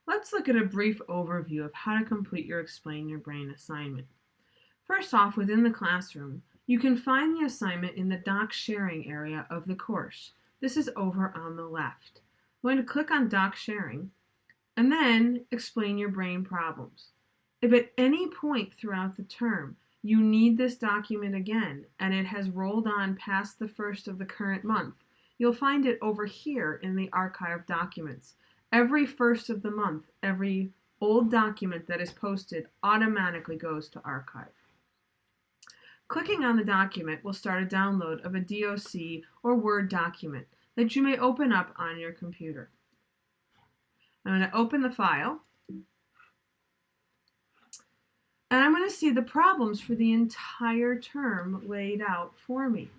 Let's look at a brief overview of how to complete your Explain Your Brain assignment. First off, within the classroom, you can find the assignment in the Doc Sharing area of the course. This is over on the left. I'm going to click on Doc Sharing and then Explain Your Brain problems. If at any point throughout the term you need this document again and it has rolled on past the first of the current month, you'll find it over here in the Archive Documents. Every first of the month, every old document that is posted automatically goes to Archive. Clicking on the document will start a download of a DOC or Word document that you may open up on your computer. I'm going to open the file, and I'm going to see the problems for the entire term laid out for me.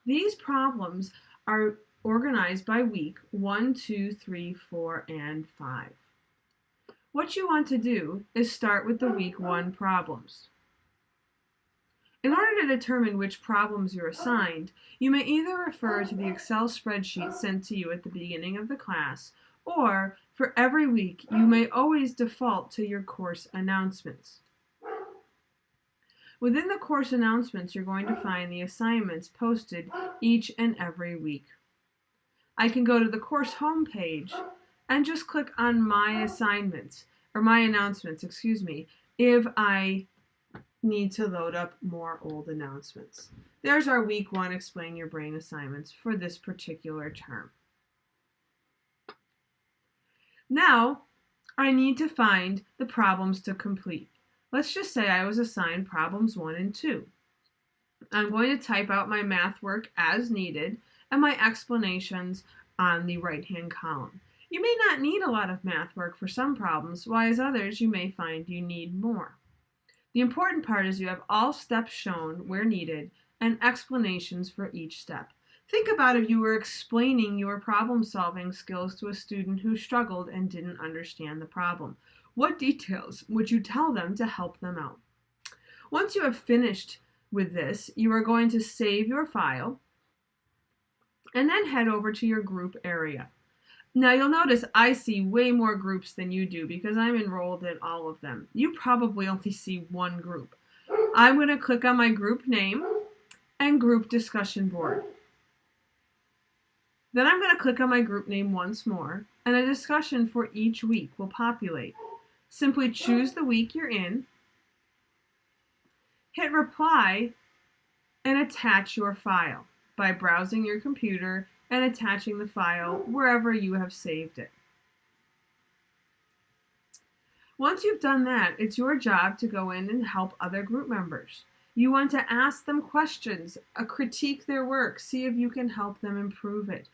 These problems are organized by week 1, 2, 3, 4, and 5. What you want to do is start with the week 1 problems. In order to determine which problems you're assigned, you may either refer to the Excel spreadsheet sent to you at the beginning of the class, or for every week, you may always default to your course announcements. Within the course announcements, you're going to find the assignments posted each and every week. I can go to the course homepage and just click on My Assignments, or My Announcements, if I need to load up more old announcements. There's our week 1 Explain Your Brain assignments for this particular term. Now, I need to find the problems to complete. Let's just say I was assigned problems 1 and 2. I'm going to type out my math work as needed and my explanations on the right-hand column. You may not need a lot of math work for some problems, while as others you may find you need more. The important part is you have all steps shown where needed and explanations for each step. Think about if you were explaining your problem-solving skills to a student who struggled and didn't understand the problem. What details would you tell them to help them out? Once you have finished with this, you are going to save your file and then head over to your group area. Now you'll notice I see way more groups than you do because I'm enrolled in all of them. You probably only see one group. I'm going to click on my group name and group discussion board. Then I'm going to click on my group name once more, and a discussion for each week will populate. Simply choose the week you're in, hit reply, and attach your file by browsing your computer and attaching the file wherever you have saved it. Once you've done that, it's your job to go in and help other group members. You want to ask them questions, critique their work, see if you can help them improve it.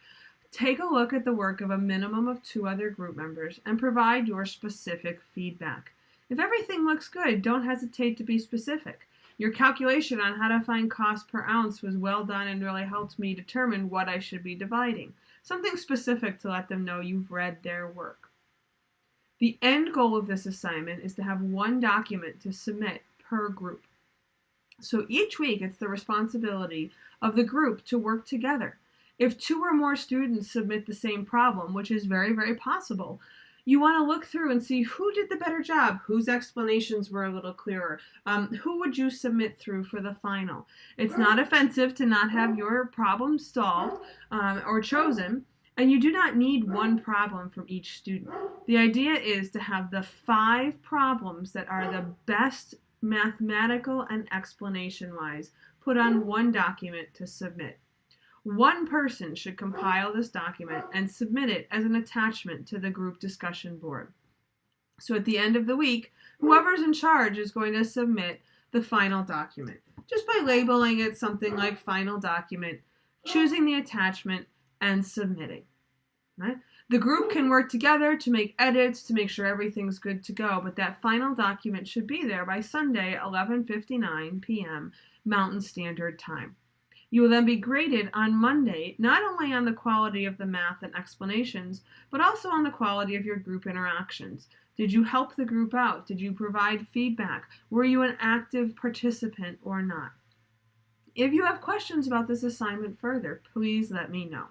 Take a look at the work of a minimum of 2 other group members and provide your specific feedback. If everything looks good, don't hesitate to be specific. Your calculation on how to find cost per ounce was well done and really helped me determine what I should be dividing. Something specific to let them know you've read their work. The end goal of this assignment is to have 1 document to submit per group. So each week it's the responsibility of the group to work together. If 2 or more students submit the same problem, which is very, very possible, you want to look through and see who did the better job, whose explanations were a little clearer, who would you submit through for the final. It's not offensive to not have your problem solved or chosen, and you do not need 1 problem from each student. The idea is to have the 5 problems that are the best mathematical and explanation-wise put on 1 document to submit. 1 person should compile this document and submit it as an attachment to the group discussion board. So at the end of the week, whoever's in charge is going to submit the final document, just by labeling it something like final document, choosing the attachment, and submitting. Right? The group can work together to make edits, to make sure everything's good to go, but that final document should be there by Sunday, 11:59 p.m. Mountain Standard Time. You will then be graded on Monday, not only on the quality of the math and explanations, but also on the quality of your group interactions. Did you help the group out? Did you provide feedback? Were you an active participant or not? If you have questions about this assignment further, please let me know.